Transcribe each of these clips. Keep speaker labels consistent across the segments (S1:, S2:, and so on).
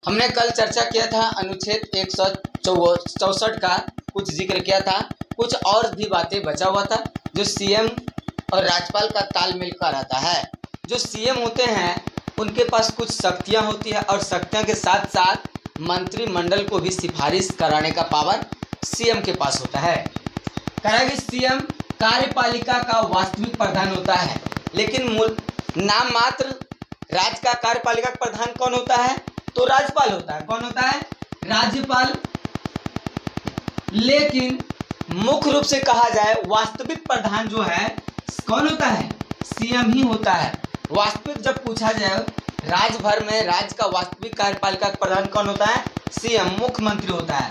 S1: हमने कल चर्चा किया था अनुच्छेद 164 का कुछ जिक्र किया था, कुछ और भी बातें बचा हुआ था जो सीएम और राज्यपाल का तालमेल का रहता है। जो सीएम होते हैं उनके पास कुछ शक्तियां होती है और शक्तियों के साथ साथ मंत्रिमंडल को भी सिफारिश कराने का पावर सीएम के पास होता है। कहेंगे सीएम कार्यपालिका का वास्तविक प्रधान होता है, लेकिन नाम मात्र राज्य का कार्यपालिका का प्रधान कौन होता है? तो राज्यपाल होता है। कौन होता है? राज्यपाल। लेकिन मुख्य रूप से कहा जाए वास्तविक प्रधान जो है कौन होता है? सीएम ही होता है। वास्तविक जब पूछा जाए राज्य भर में राज्य का वास्तविक कार्यपालिका का प्रधान कौन होता है? सीएम, मुख्यमंत्री होता है।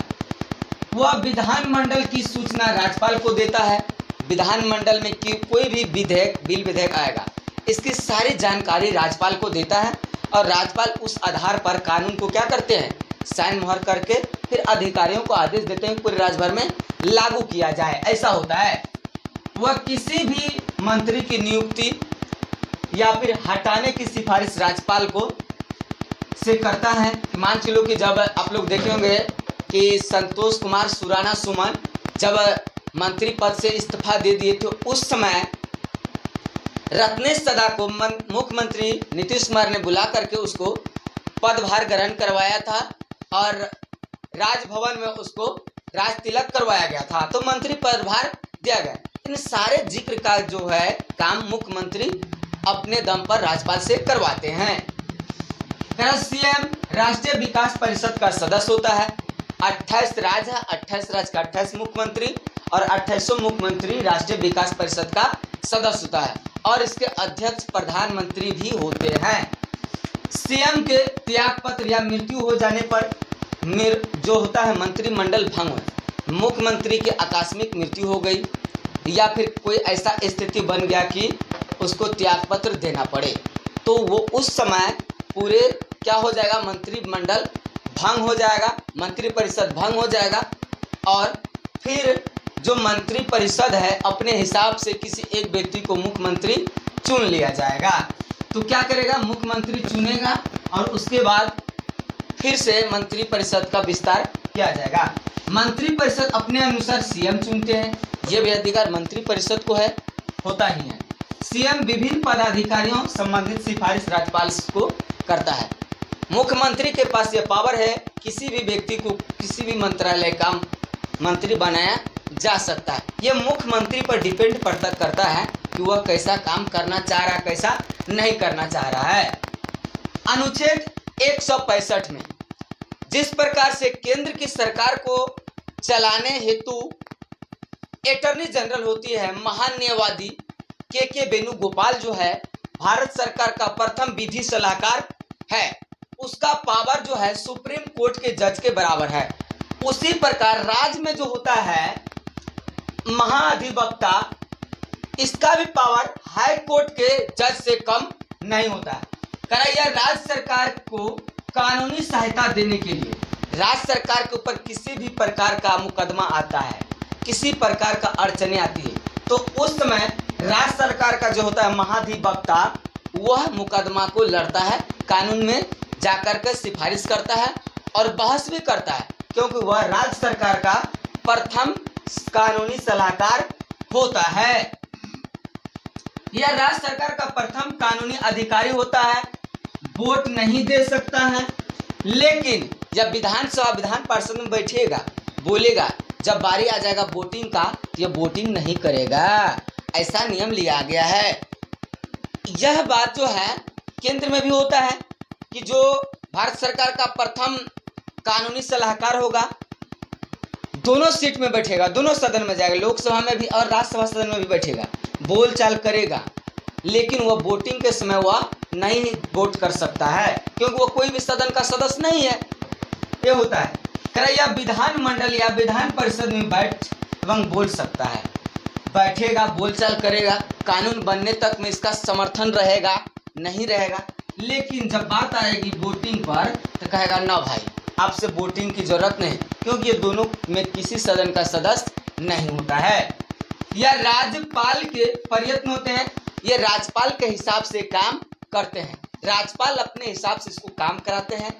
S1: वह विधानमंडल की सूचना राज्यपाल को देता है। विधानमंडल में कोई भी बिल विधेयक आएगा, इसकी सारी जानकारी राज्यपाल को देता है और राज्यपाल उस आधार पर कानून को क्या करते हैं? साइन मोहर करके फिर अधिकारियों को आदेश देते हैं पूरे राज्य भर में लागू किया जाए। ऐसा होता है। वह किसी भी मंत्री की नियुक्ति या फिर हटाने की सिफारिश राज्यपाल को से करता है। मान लो कि जब आप लोग देखे होंगे कि संतोष कुमार सुराना सुमन जब मंत्री पद से इस्तीफा दे दिए थे, उस समय रत्नेश सदा को मुख्यमंत्री नीतीश कुमार ने बुला करके उसको पदभार ग्रहण करवाया था और राजभवन में उसको राज तिलक करवाया गया था, तो मंत्री पदभार दिया गया। इन सारे जिक्र का जो है काम मुख्यमंत्री अपने दम पर राज्यपाल से करवाते हैं। सीएम राष्ट्रीय विकास परिषद का सदस्य होता है। 28 राज्य है, 28 राज्य का 28 मुख्यमंत्री और 28 मुख्यमंत्री राष्ट्रीय विकास परिषद का सदस्य होता है और इसके अध्यक्ष प्रधानमंत्री भी होते हैं। सीएम के त्यागपत्र या मृत्यु हो जाने पर जो होता है मंत्रिमंडल भंग, मुख्यमंत्री की आकस्मिक मृत्यु हो गई या फिर कोई ऐसा स्थिति बन गया कि उसको त्यागपत्र देना पड़े, तो वो उस समय पूरे क्या हो जाएगा? मंत्रिमंडल भंग हो जाएगा, मंत्रिपरिषद भंग हो जाएगा और फिर जो मंत्री परिषद है अपने हिसाब से किसी एक व्यक्ति को मुख्यमंत्री चुन लिया जाएगा। तो क्या करेगा? मुख्यमंत्री चुनेगा और उसके बाद फिर से मंत्री परिषद का विस्तार किया जाएगा। मंत्री परिषद अपने अनुसार सीएम चुनते हैं, ये भी अधिकार मंत्री परिषद को है, होता ही है। सीएम विभिन्न पदाधिकारियों संबंधित सिफारिश राज्यपाल को करता है। मुख्यमंत्री के पास यह पावर है, किसी भी व्यक्ति को किसी भी मंत्रालय का मंत्री बनाया जा सकता है। यह मुख्यमंत्री पर डिपेंड करता है कि वह कैसा काम करना चाह रहा है, कैसा नहीं करना चाह रहा है। अनुच्छेद 165 में जिस प्रकार से केंद्र की सरकार को चलाने हेतु अटॉर्नी जनरल होती है, महान्यायवादी के वेणुगोपाल जो है भारत सरकार का प्रथम विधि सलाहकार है, उसका पावर जो है सुप्रीम कोर्ट के जज के बराबर है। उसी प्रकार राज्य में जो होता है महाधिवक्ता, इसका भी पावर हाई कोर्ट के जज से कम नहीं होता है। यह राज्य सरकार को कानूनी सहायता देने के लिए राज्य सरकार के ऊपर किसी भी प्रकार का मुकदमा आता है, किसी प्रकार का अड़चने आती है, तो उस समय राज्य सरकार का जो होता है महाधिवक्ता वह मुकदमा को लड़ता है, कानून में जाकर के सिफारिश करता है और बहस भी करता है, क्योंकि वह राज्य सरकार का प्रथम कानूनी सलाहकार होता है। यह राज्य सरकार का प्रथम कानूनी अधिकारी होता है, वोट नहीं दे सकता है, लेकिन जब विधानसभा विधान पार्षद में बैठेगा, बोलेगा, जब बारी आ जाएगा वोटिंग का, यह वोटिंग नहीं करेगा। ऐसा नियम लिया गया है। यह बात जो है केंद्र में भी होता है कि जो भारत सरकार का प्रथम कानूनी सलाहकार होगा, दोनों सीट में बैठेगा, दोनों सदन में जाएगा, लोकसभा में भी और राज्यसभा सदन में भी बैठेगा, बोलचाल करेगा, लेकिन वह वोटिंग के समय वह नहीं वोट कर सकता है, क्योंकि वह कोई भी सदन का सदस्य नहीं है। ये होता है। या विधानमंडल या विधान परिषद में बैठ एवं बोल सकता है, बैठेगा, बोलचाल करेगा, कानून बनने तक में इसका समर्थन रहेगा, नहीं रहेगा, लेकिन जब बात आएगी वोटिंग पर तो कहेगा ना भाई, आपसे वोटिंग की जरूरत नहीं, क्योंकि ये दोनों में किसी सदन का सदस्य नहीं होता है। यह राज्यपाल के प्रयत्न होते हैं, ये राज्यपाल के हिसाब से काम करते हैं, राज्यपाल अपने हिसाब से इसको काम कराते हैं,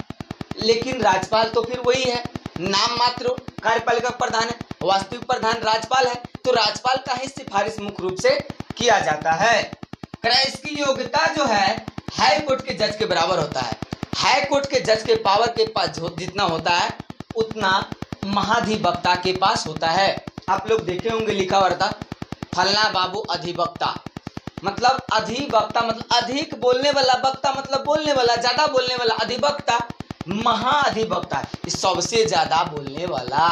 S1: लेकिन राज्यपाल तो फिर वही है, नाम मात्र कार्यपालिका प्रधान है, वास्तविक प्रधान राज्यपाल है। तो राज्यपाल का ही सिफारिश मुख्य रूप से किया जाता है। इसकी योग्यता जो है हाई कोर्ट के जज के बराबर होता है। हाई कोर्ट के जज के पावर के पास जितना होता है उतना महाधिवक्ता के पास होता है। आप लोग देखे होंगे लिखा हुआ था फलना बाबू अधिवक्ता, मतलब अधिवक्ता मतलब अधिक बोलने वाला, वक्ता मतलब बोलने वाला, ज्यादा बोलने वाला, अधिवक्ता महाधिवक्ता सबसे ज्यादा बोलने वाला।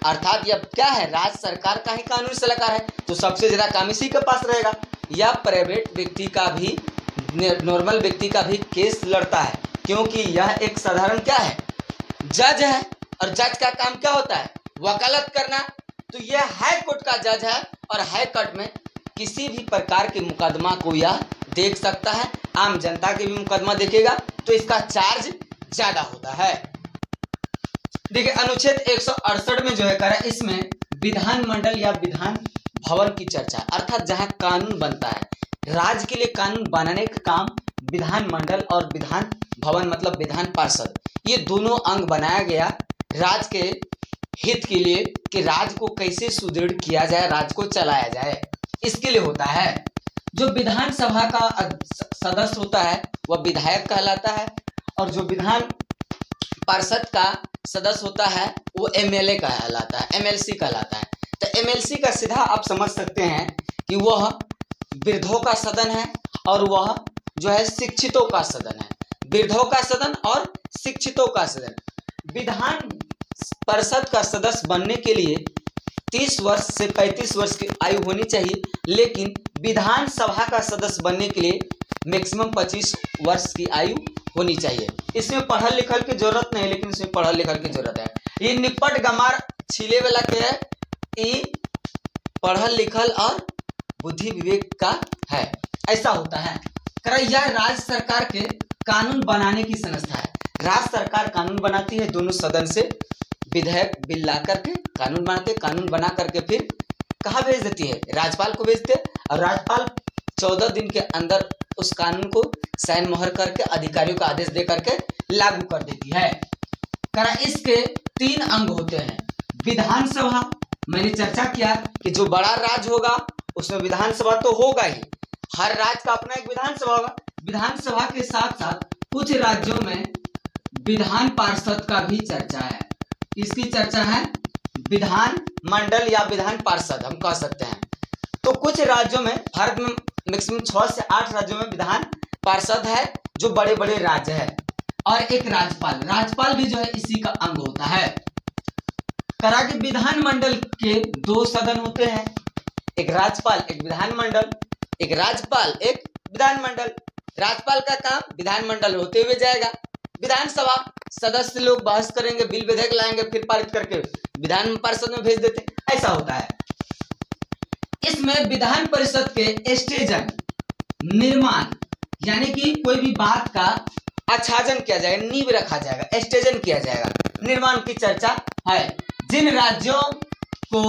S1: अर्थात यह क्या है, राज्य सरकार का ही कानूनी सलाहकार है, तो सबसे ज्यादा काम इसी के पास रहेगा। यह प्राइवेट व्यक्ति का भी, नॉर्मल व्यक्ति का भी केस लड़ता है, क्योंकि यह एक साधारण क्या है, जज है, और जज का काम क्या होता है, वकालत करना। तो यह हाई कोर्ट का जज है और हाई कोर्ट में किसी भी प्रकार के मुकदमा को यह देख सकता है। आम जनता के भी मुकदमा देखेगा तो इसका चार्ज ज्यादा होता है। देखिए अनुच्छेद 168 में जो है करा, इसमें विधानमंडल या विधान भवन की चर्चा, अर्थात जहां कानून बनता है, राज्य के लिए कानून बनाने का काम विधानमंडल और विधान भवन मतलब विधान पार्षद, ये दोनों अंग बनाया गया राज्य के हित के लिए कि राज्य को कैसे सुदृढ़ किया जाए, राज्य को चलाया जाए, इसके लिए होता है। जो विधानसभा का सदस्य होता है वह विधायक कहलाता है, और जो विधान पार्षद का सदस्य होता है वो एमएलए कहलाता है, एमएलसी कहलाता है। तो एमएलसी का सीधा आप समझ सकते हैं कि वह वृद्धों का सदन है और वह जो है शिक्षितों का सदन है, वृद्धों का सदन और शिक्षितों का सदन। विधान परिषद का सदस्य बनने के लिए 30 वर्ष से 35 वर्ष की आयु होनी चाहिए, लेकिन विधानसभा का सदस्य बनने के लिए मैक्सिमम 25 वर्ष की आयु होनी चाहिए। इसमें पढ़ल लिखल की जरूरत नहीं, लेकिन इसमें पढ़ल लिखल की जरूरत है। ये निपट गमार छिले वाला के है, ये पढ़ल लिखल और बुद्धि विवेक का है, ऐसा होता है। यह राज्य सरकार के कानून बनाने की संस्था है। राज्य सरकार कानून बनाती है, दोनों सदन से विधेयक बिल ला करके कानून बनाते, कानून बना करके फिर कहाँ भेज देती है, राज्यपाल को भेजते, और राज्यपाल 14 दिन के अंदर उस कानून को साइन मोहर करके अधिकारियों का आदेश दे करके लागू कर देती है। इसके 3 अंग होते हैं। विधानसभा, मैंने चर्चा किया कि जो बड़ा राज्य होगा उसमें विधानसभा तो होगा ही, हर राज्य का अपना एक विधानसभा होगा। विधानसभा के साथ साथ कुछ राज्यों में विधान पार्षद का भी चर्चा है। इसकी चर्चा है विधान मंडल या विधान पार्षद हम कह सकते हैं। तो कुछ राज्यों में, भारत में मैक्सिमम 6 से 8 राज्यों में विधान पार्षद है जो बड़े बड़े राज्य है, और एक राज्यपाल, राज्यपाल भी जो है इसी का अंग होता है। करा कि विधानमंडल के 2 सदन होते हैं, एक राज्यपाल एक विधानमंडल, एक राज्यपाल एक विधानमंडल। राज्यपाल का काम विधानमंडल होते हुए जाएगा, विधानसभा सदस्य लोग बहस करेंगे, बिल विधेयक लाएंगे, फिर पारित करके विधान परिषद में भेज देते, ऐसा होता है। इसमें विधान परिषद के स्टेजन निर्माण, यानी कि कोई भी बात का आच्छादन किया जाएगा, नींव रखा जाएगा, स्टेजन किया जाएगा, निर्माण की चर्चा है। जिन राज्यों को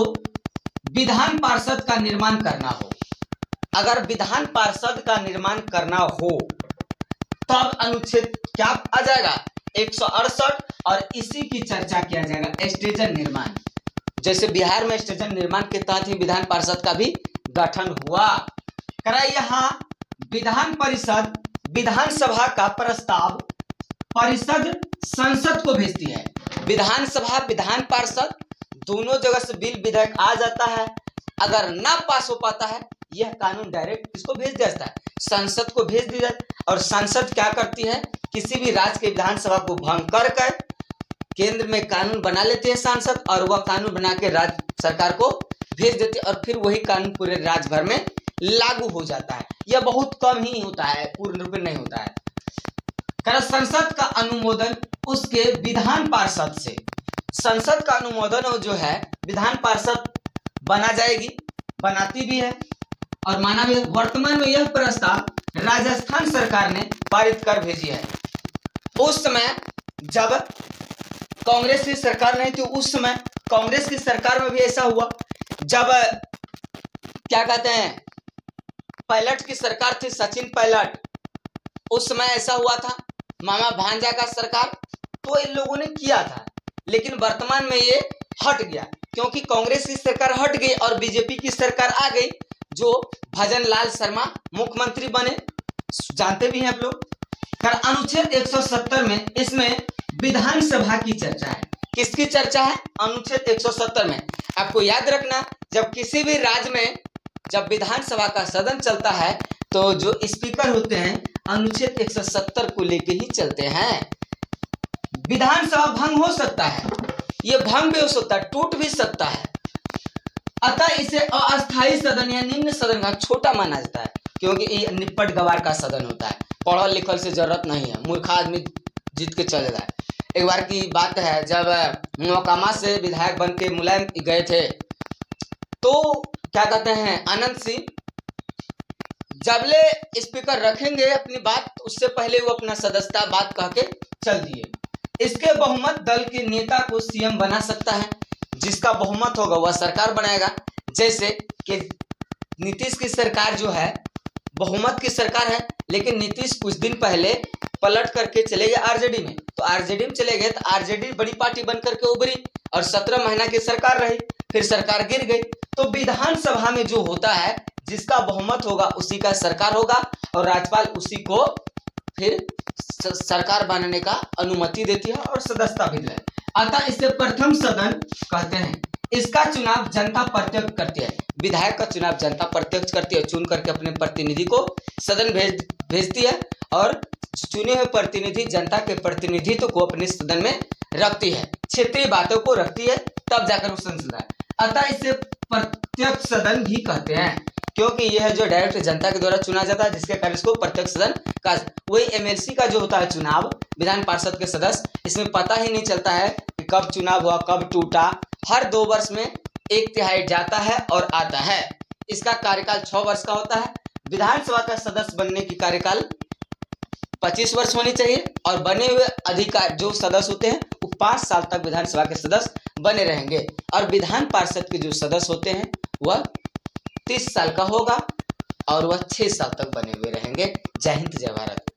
S1: विधान पार्षद का निर्माण करना हो, अगर विधान पार्षद का निर्माण करना हो तब अनुच्छेद क्या आ जाएगा 168, और इसी की चर्चा किया जाएगा स्टेजन निर्माण। जैसे बिहार में स्टेजन निर्माण के तहत ही विधान पार्षद का भी गठन हुआ। यहाँ विधान परिषद विधानसभा का प्रस्ताव परिषद संसद को भेजती है। विधानसभा विधान पार्षद दोनों जगह से बिल विधेयक आ जाता है, अगर ना पास हो पाता है यह कानून डायरेक्ट इसको भेज दिया जाता है, संसद को भेज दिया जाता है, और संसद क्या करती है, किसी भी राज्य के विधानसभा को भंग कर केंद्र में कानून बना लेते हैं सांसद, और वह कानून बना के राज्य सरकार को भेज देते हैं, और फिर वही कानून पूरे राज्य भर में लागू हो जाता है। यह बहुत कम ही होता है, पूर्ण रूप में नहीं होता है। संसद का अनुमोदन उसके विधान पार्षद से, संसद का अनुमोदन जो है विधान पार्षद बना जाएगी, बनाती भी है और माना भी। वर्तमान में यह प्रस्ताव राजस्थान सरकार ने पारित कर भेजी है। उस समय जब कांग्रेस की सरकार नहीं थी, उस समय कांग्रेस की सरकार में भी ऐसा हुआ, जब क्या कहते हैं पायलट की सरकार थी, सचिन पायलट, उस समय ऐसा हुआ था, मामा भांजा का सरकार, तो वो इन लोगों ने किया था, लेकिन वर्तमान में ये हट गया क्योंकि कांग्रेस की सरकार हट गई और बीजेपी की सरकार आ गई, जो भजन लाल शर्मा मुख्यमंत्री बने, जानते भी हैं आप लोग। फिर अनुच्छेद 170 में इसमें विधानसभा की चर्चा है। किसकी चर्चा है? अनुच्छेद 170 में। आपको याद रखना, जब किसी भी राज्य में जब विधानसभा का सदन चलता है तो जो स्पीकर होते हैं अनुच्छेद 170 को लेके ही चलते हैं। विधानसभा भंग हो सकता है, ये भंग भी हो सकता है, टूट भी सकता है, अतः इसे अस्थायी सदन या निम्न सदन का छोटा माना जाता है क्योंकि ये निपट गवार का सदन होता है, पढ़ल लिखल से जरूरत नहीं है, मूर्खा आदमी जीत के चले जाए। एक बार की बात है, जब मोकामा से विधायक बन के मुलायम गए थे तो क्या कहते हैं आनंद सिंह, जबले स्पीकर रखेंगे अपनी बात उससे पहले वो अपना सदस्यता बात कह के चल दिए। इसके बहुमत दल के नेता को सीएम बना सकता है, जिसका बहुमत होगा वह सरकार बनाएगा। जैसे कि नीतीश की सरकार जो है बहुमत की सरकार है, लेकिन नीतीश कुछ दिन पहले पलट करके चले गए आरजेडी में, तो आरजेडी में चले गए तो आरजेडी बड़ी पार्टी बन करके उभरी और 17 महीना की सरकार रही, फिर सरकार गिर गई। तो विधानसभा में जो होता है जिसका बहुमत होगा उसी का सरकार होगा और राज्यपाल उसी को फिर सरकार बनाने का अनुमति देती है और सदस्यता भी है। अतः इसे प्रथम सदन कहते हैं। इसका चुनाव जनता प्रत्यक्ष करती है, विधायक का चुनाव जनता प्रत्यक्ष करती है, चुन करके अपने प्रतिनिधि को सदन भेजती है और चुने हुए प्रतिनिधि जनता के प्रतिनिधित्व को अपने सदन में रखती है, क्षेत्रीय बातों को रखती है, तब जाकर वो संसद है। अतः इसे प्रत्यक्ष सदन भी कहते हैं क्योंकि यह जो डायरेक्ट जनता के द्वारा चुना जाता है, जिसके कारण इसको प्रत्यक्ष सदन का। वही एमएलसी का जो होता है चुनाव, विधान पार्षद के सदस्य, इसमें पता ही नहीं चलता है कि कब चुनाव हुआ कब टूटा, हर 2 वर्ष में 1/3 जाता है और आता है। इसका कार्यकाल 6 वर्ष का होता है। विधानसभा का सदस्य बनने की कार्यकाल 25 वर्ष होनी चाहिए और बने हुए अधिकार जो सदस्य होते हैं वो 5 साल तक विधानसभा के सदस्य बने रहेंगे और विधान पार्षद के जो सदस्य होते हैं वह 30 साल का होगा और वह 6 साल तक बने हुए रहेंगे। जय हिंद जय भारत।